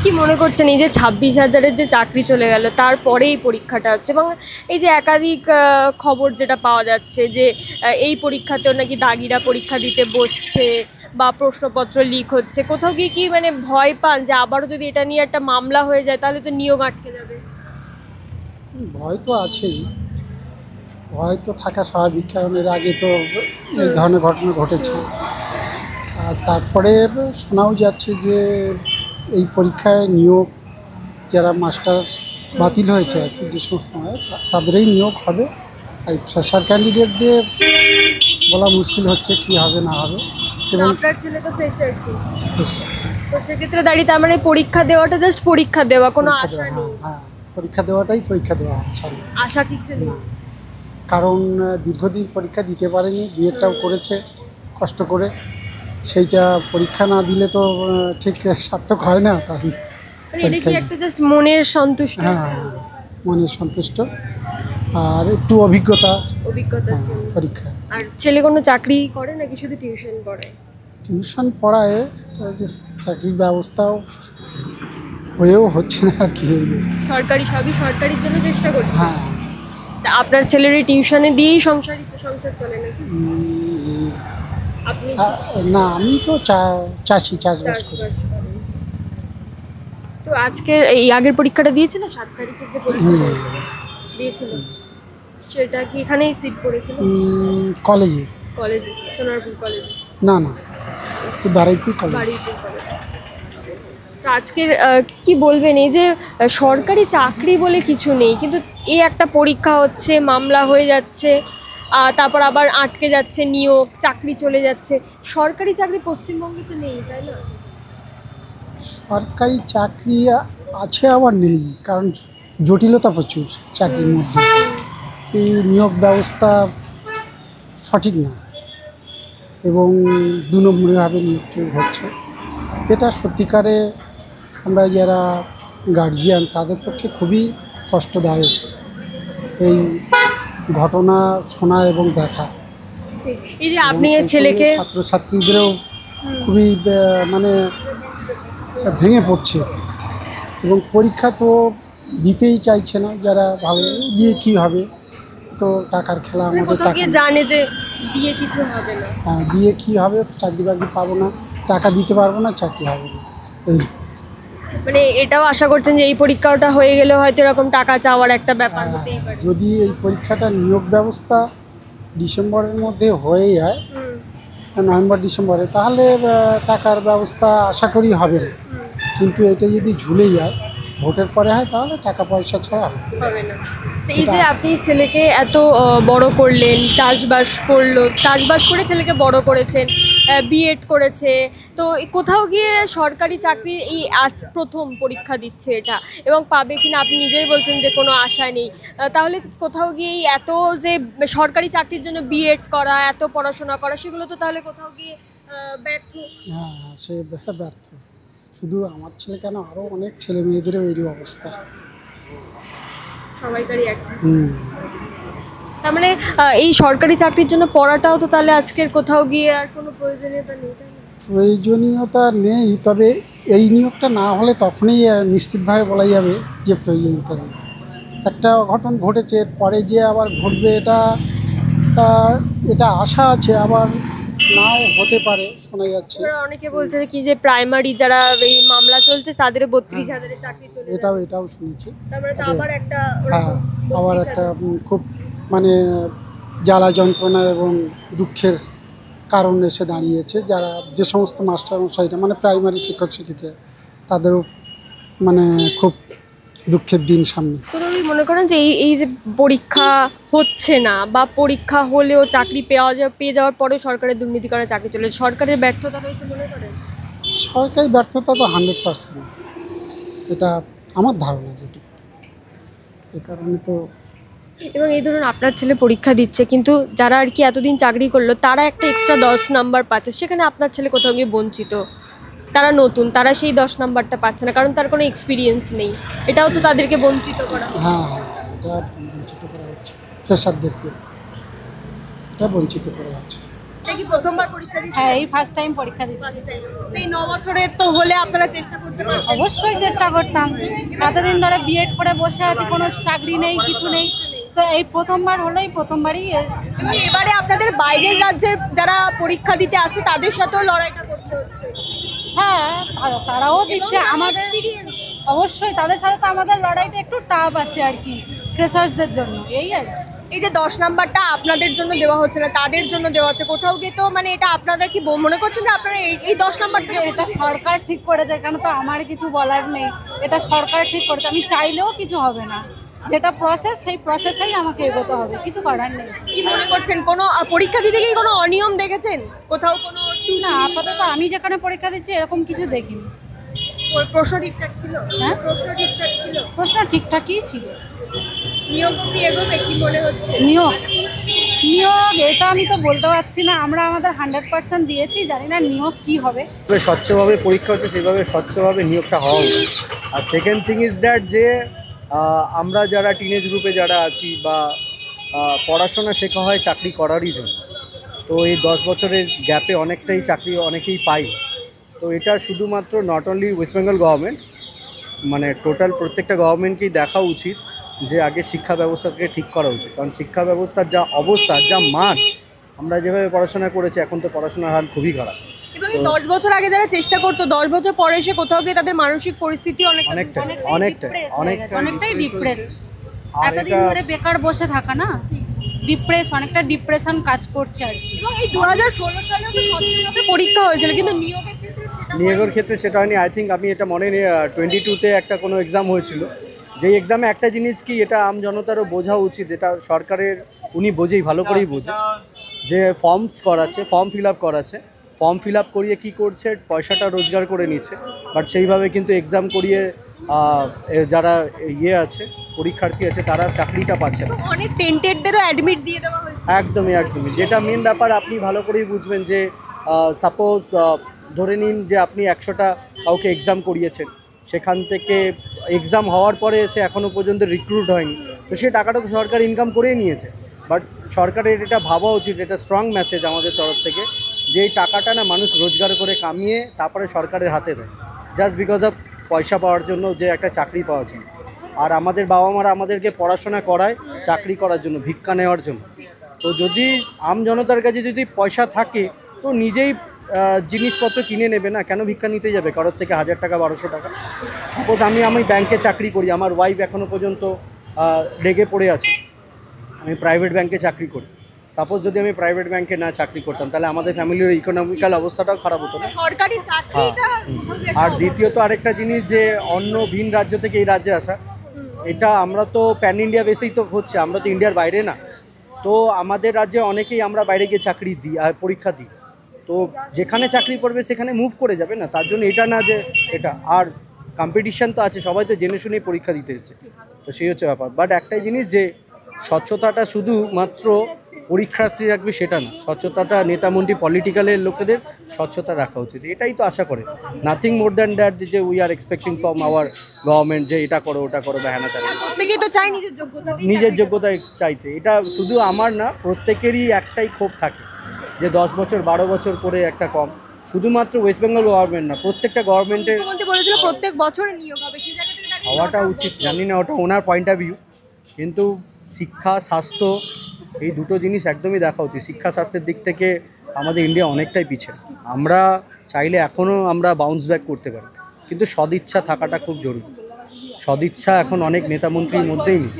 কি মনে করছেন এই যে 26,000-এর যে চাকরি চলে গেল তারপরেই পরীক্ষাটা হচ্ছে, এবং এই যে একাধিক খবর যেটা পাওয়া যাচ্ছে যে এই পরীক্ষাতেও নাকি দাগিরা পরীক্ষা দিতে বসছে বা প্রশ্নপত্র লিক হচ্ছে, কোথাও গিয়ে কি মানে ভয় পান যে আবারও যদি এটা নিয়ে একটা মামলা হয়ে যায় তাহলে তো নিয়োগ আটকে যাবে? ভয় তো আছেই, ভয় তো থাকা স্বাভাবিক, কারণ এর আগে তো এই ধরনের ঘটনা ঘটেছে। আর তারপরে শোনাও যাচ্ছে যে এই পরীক্ষায় নিয়োগ যারা মাস্টার বাতিল হয়েছে আর কি, যে সমস্ত তাদেরই নিয়োগ হবে। আর ফ্রেশার ক্যান্ডিডেটদের বলা মুশকিল হচ্ছে কি হবে না হবে। এবং আপনার ছেলে তো ফ্রেশার্সই, তো সেক্ষেত্রে দাঁড়িয়ে তার মানে পরীক্ষা দেওয়াটা জাস্ট পরীক্ষা দেওয়া, কোনো আশা নেই? হ্যাঁ, পরীক্ষা দেওয়াটাই পরীক্ষা দেওয়া হচ্ছে আশা কিছু নেই, কারণ দীর্ঘদিন পরীক্ষা দিতে পারেনি, বিএডটাও করেছে কষ্ট করে, সেইটা পরীক্ষা না দিলে তো ঠিক সার্থক হয় না। তাই মানে এটা কি একটা জাস্ট মনের সন্তুষ্ট? হ্যাঁ, মনে সন্তুষ্ট আর একটু অভিজ্ঞতার জন্য পরীক্ষা। আর ছেলে কোনো চাকরি করে নাকি শুধু টিউশন পড়ায়? টিউশন পড়ায়, চাকরির ব্যবস্থাও হয়েও হচ্ছে না আর কি। সবই সরকারির জন্য চেষ্টা করছে। হ্যাঁ, তা আপনার ছেলের টিউশনে দিয়েই সংসার চলে নাকি? আপনি না, আমি তো চাষি, চাষবাস করি। চাষবাস করেন। তো আজকের এই আগের পরীক্ষাটা দিয়েছিল 7 তারিখের যে পরীক্ষা দিয়েছিল, সেটা কি এখানেই সিট পড়েছিল? কলেজে? কলেজে, সোনারপুর কলেজে? না, বারুইপুর কলেজ। তো আজকের কি বলবেন, এই যে সরকারি চাকরি বলে কিছু নেই, কিন্তু এই একটা পরীক্ষা হচ্ছে, মামলা হয়ে যাচ্ছে, তারপর আবার আটকে যাচ্ছে নিয়োগ, চাকরি চলে যাচ্ছে, সরকারি চাকরি পশ্চিমবঙ্গে তো নেই, তাই না? সরকারি চাকরি আছে আবার নেই, কারণ জটিলতা প্রচুর চাকরির মধ্যে। এই নিয়োগ ব্যবস্থা সঠিক না এবং 2 নম্বরীভাবে নিয়োগ হচ্ছে। এটা সত্যিকারে আমরা যারা গার্জিয়ান তাদের পক্ষে খুবই কষ্টদায়ক এই ঘটনা শোনা এবং দেখা। এই যে আপনি ছেলেকে, ছাত্রছাত্রীদেরও খুবই মানে ভেঙে পড়ছে এবং পরীক্ষা তো দিতেই চাইছে না যারা, ভালো দিয়ে কি হবে, তো টাকার খেলা, আমাদের টাকা জানে যে দিয়ে কিছু হবে না। হ্যাঁ, দিয়ে কি হবে, চাকরি বাকরি পাবো না, টাকা দিতে পারবো না, চাকরি হবে না। এই মানে এটাও আশা করতেন যে এই পরীক্ষাটা হয়ে গেলে হয়তো এরকম টাকা চাওয়ার একটা ব্যাপার হতেই পারে। যদি এই পরীক্ষাটা নিয়োগ ব্যবস্থা ডিসেম্বরের মধ্যে হয়ে যায়, নভেম্বর ডিসেম্বরে, তাহলে টাকার ব্যবস্থা আশা করি হবে না। কিন্তু এটা যদি ঝুলে যায়, ভোটের পরে হয়, তাহলে টাকা পয়সা ছাড়া হবে না। এই যে আপনি ছেলেকে এত বড় করলেন, চাষবাস করে ছেলেকে বড় করেছেন, বিএড করেছে, তো কোথাও গিয়ে সরকারি চাকরি এই আজ প্রথম পরীক্ষা দিচ্ছে এটা, এবং পাবে কিনা আপনি নিজেই বলছেন যে কোনো আশা নেই, তাহলে কোথাও গিয়ে এত যে সরকারি চাকরির জন্য বিএড করা, এত পড়াশোনা করা, সেগুলো তো তাহলে কোথাও গিয়ে ব্যর্থ। হ্যাঁ, সে ব্যর্থ। শুধু আমার ছেলে কেন, আরও অনেক ছেলে মেয়েদেরও এই অবস্থা, সবাইকারই এক। তার মানে এই সরকারি চাকরির জন্য পড়াটাও তো তাহলে আজকের কোথাও গিয়ে আর কোনো প্রয়োজনীয়তা নেই, তাই না? প্রয়োজনীয়তা নেই, তবে এই নিয়োগটা না হলে তখনই নিশ্চিতভাবে বলা যাবে যে প্রয়োজনীয়তা নেই। একটা অঘটন ঘটেছে, পরে যে আবার ঘটবে এটা আশা আছে, আবার নাও হতে পারে, শোনা যাচ্ছে। অনেকে বলছে কি যে প্রাইমারি যারা এই মামলা চলছে তাদের 32,000 চাকরি চলে যাবে। এটাও শুনেছি। তারপরে তো আবার একটা, হ্যাঁ, আবার একটা খুব মানে জ্বালা যন্ত্রণা এবং দুঃখের কারণ এসে দাঁড়িয়েছে। যারা যে সমস্ত মাস্টারমশাইরা, মানে প্রাইমারি শিক্ষক শিক্ষিকা, তাদেরও মানে খুব দুঃখের দিন সামনে। তো তুমি মনে করেন যে এই যে পরীক্ষা হচ্ছে না, বা পরীক্ষা হলেও চাকরি পেয়ে যাওয়ার পরে সরকারের দুর্নীতি করে চাকরি চলে, সরকারের ব্যর্থতা রয়েছে মনে করেন? সরকারি ব্যর্থতা তো 100%, এটা আমার ধারণা যেটুকু। এই কারণে তো, এবং এই ধরুন আপনার ছেলে পরীক্ষা দিচ্ছে, কিন্তু যারা আর কি এতদিন চাকরি করলো তারা একটা এক্সট্রা 10 নাম্বার পাচ্ছে, সেখানে আপনার ছেলে কোথাও গিয়ে বঞ্চিত। তারা নতুন, তারা সেই 10 নাম্বারটা পাচ্ছে না, কারণ তার কোনো এক্সপিরিয়েন্স নেই, এটাও তো তাদেরকে বঞ্চিত করা। হ্যাঁ, এটা বঞ্চিত করা হচ্ছে, ফ্রেশারদেরকে এটা বঞ্চিত করা হচ্ছে। এটা কি প্রথমবার পরীক্ষা দিচ্ছেন? হ্যাঁ, এই ফার্স্ট টাইম পরীক্ষা দিচ্ছি। এই 9 বছরের তো হলে আপনারা চেষ্টা করতে পারবেন। অবশ্যই চেষ্টা করতাম, এতদিন ধরে বিএড করে বসে আছি, কোনো চাকরি নেই, কিছু নেই, তো এই প্রথমবার হলো, এই প্রথমবারই এবং এবারে আপনাদের বাইরের রাজ্যের যারা পরীক্ষা দিতে আসছে তাদের সাথেও লড়াইটা করতে হচ্ছে। হ্যাঁ, তারাও দিচ্ছে আমাদের, অবশ্যই তাদের সাথে তো আমাদের লড়াইটা একটু টাফ আছে আর কি, ফ্রেশার্সদের জন্য, এই আর কি। এই যে 10 নাম্বারটা আপনাদের জন্য দেওয়া হচ্ছে না, তাদের জন্য দেওয়া হচ্ছে, কোথাও গিয়ে তো মানে এটা আপনারা কি মনে করছেন যে আপনারা এই 10 নাম্বারটা এটা সরকার ঠিক করেছে, কেন তো আমার কিছু বলার নেই, এটা সরকার ঠিক করেছে, আমি চাইলেও কিছু হবে না, যেটা প্রসেস সেই প্রসেসেই আমাকে এগোতে হবে, কিছু করার নেই। কি মনে করছেন, কোনো পরীক্ষা দিতে গিয়ে কোনো অনিয়ম দেখেছেন কোথাও? কোনো না, আপাতত আমি যেখানে পরীক্ষা দিচ্ছি এরকম কিছু দেখিনি। প্রশ্ন ঠিকঠাক ছিল? হ্যাঁ, প্রশ্ন ঠিকঠাক ছিল, প্রশ্ন ঠিকঠাকই ছিল। নিয়োগও কি এগোবে কি মনে হচ্ছে? নিয়োগ নিয়োগ এটা আমি তো বলতে পারছি না, আমরা আমাদের 100% দিয়েছি, জানি না নিয়োগ কি হবে। স্বচ্ছভাবে পরীক্ষা হচ্ছে, সেভাবে স্বচ্ছভাবে নিয়োগটা হওয়া উচিত। আর সেকেন্ড থিং ইজ দ্যাট যে আমরা যারা টিনেজ গ্রুপে যারা আছি বা পড়াশোনা শেখা হয় চাকরি করারই জন্য, তো এই 10 বছরের গ্যাপে অনেকটাই চাকরি অনেকেই পাই। তো এটা শুধুমাত্র not only West Bengal government, মানে টোটাল প্রত্যেকটা গভর্নমেন্টকেই দেখা উচিত যে আগে শিক্ষা ব্যবস্থাকে ঠিক করা উচিত। কারণ শিক্ষা ব্যবস্থার যা অবস্থা, যা মান, আমরা যেভাবে পড়াশোনা করেছি এখন তো পড়াশোনার হাল খুবই খারাপ। এবং এই 10 বছর আগে যারা চেষ্টা করতো, 10 বছর পরে এসে কোথাও গিয়ে তাদের মানসিক পরিস্থিতি অনেকটাই ডিপ্রেস, আর এতদিন এটা ধরে বেকার বসে থাকা না, অনেকটা ডিপ্রেশন কাজ করছে আর কি। এবং এই 2016 সালেও তো স্বচ্ছভাবে পরীক্ষা হয়েছিল, কিন্তু নিয়োগের ক্ষেত্রে সেটা হয়নি। আই থিঙ্ক আমি এটা মনে নেই 22-তে একটা কোনো এক্সাম হয়েছিল, যেই এক্সামে একটা জিনিস কি, এটা আম জনতারও বোঝা উচিত, এটা সরকারের উনি বোঝেই, ভালো করেই বোঝে, যে ফর্মস করাচ্ছে, ফর্ম ফিল আপ করাচ্ছে, ফর্ম ফিল আপ করিয়ে কী করছে, পয়সাটা রোজগার করে নিচ্ছে, বাট সেইভাবে কিন্তু এক্সাম করিয়ে যারা আছে পরীক্ষার্থী আছে তারা চাকরিটা পাচ্ছে না। অনেক টেন্টেডদেরও অ্যাডমিট দিয়ে দেওয়া হয়েছে। একদমই যেটা মেন ব্যাপার, আপনি ভালো করেই বুঝবেন যে সাপোজ ধরে নিন যে আপনি 100টা কাউকে এক্সাম করিয়েছেন, সেখান থেকে এক্সাম হওয়ার পরে সে এখনও পর্যন্ত রিক্রুট হয়নি, তো সে টাকাটা তো সরকার ইনকাম করেই নিয়েছে। বাট সরকারের এটা ভাবা উচিত, এটা স্ট্রং মেসেজ আমাদের তরফ থেকে, যে এই টাকাটা না মানুষ রোজগার করে কামিয়ে তারপরে সরকারের হাতে দেয়, জাস্ট বিকজ অফ পয়সা পাওয়ার জন্য, যে একটা চাকরি পাওয়ার জন্য। আর আমাদের বাবা মারা আমাদেরকে পড়াশোনা করায় চাকরি করার জন্য, ভিক্ষা নেওয়ার জন্য। তো যদি আম জনতার কাছে যদি পয়সা থাকে তো নিজেই জিনিসপত্র কিনে নেবে না, কেন ভিক্ষা নিতে যাবে কারোর থেকে 1000 টাকা 1200 টাকা? সাপোজ আমি ব্যাংকে চাকরি করি, আমার ওয়াইফ এখনও পর্যন্ত লেগে পড়ে আছে, আমি প্রাইভেট ব্যাংকে চাকরি করি। সাপোজ যদি আমি প্রাইভেট ব্যাংকে না চাকরি করতাম, তাহলে আমাদের ফ্যামিলির ইকোনমিক্যাল অবস্থাটাও খারাপ হতো না। সরকারি চাকরিটা আর দ্বিতীয়ত আরেকটা জিনিস, যে অন্য ভিন রাজ্য থেকে এই রাজ্যে আসা, এটা আমরা তো প্যান ইন্ডিয়া বেসেই তো হচ্ছে, আমরা তো ইন্ডিয়ার বাইরে না। তো আমাদের রাজ্যে অনেকেই আমরা বাইরে গিয়ে চাকরি দিই আর পরীক্ষা দিই, তো যেখানে চাকরি করবে সেখানে মুভ করে যাবে না, তার জন্য এটা না যে এটা। আর কম্পিটিশান তো আছে, সবাই তো জেনে শুনেই পরীক্ষা দিতে এসছে, তো সেই হচ্ছে ব্যাপার। বাট একটাই জিনিস, যে স্বচ্ছতাটা শুধুমাত্র পরীক্ষার্থী রাখবে সেটা না, স্বচ্ছতাটা নেতামন্ত্রী পলিটিক্যালের লোকেদের স্বচ্ছতা রাখা উচিত, এটাই তো আশা করে। নাথিং মোর দ্যান দ্যাট, যে we are expecting from our government, যে এটা করো ওটা করো বা হ্যানা তারা। প্রত্যেকেই তো চাই নিজের যোগ্যতায় চাইতে, এটা শুধু আমার না, প্রত্যেকেরই একটাই ক্ষোভ থাকে যে 10 বছর 12 বছর করে একটা কম। শুধুমাত্র ওয়েস্ট বেঙ্গল গভর্নমেন্ট না, প্রত্যেকটা গভর্নমেন্টের বলেছিল প্রত্যেক বছর নিয়োগ হবে, সেই জায়গা থেকে হওয়াটা উচিত। জানি না ওটা ওনার পয়েন্ট অফ ভিউ, কিন্তু শিক্ষা স্বাস্থ্য এই দুটো জিনিস একদমই দেখা উচিত। শিক্ষা স্বাস্থ্যের দিক থেকে আমাদের ইন্ডিয়া অনেকটাই পিছিয়ে, আমরা চাইলে এখনও আমরা বাউন্স ব্যাক করতে পারি, কিন্তু সদিচ্ছা থাকাটা খুব জরুরি। সদিচ্ছা এখন অনেক নেতামন্ত্রীর মধ্যেই নেই।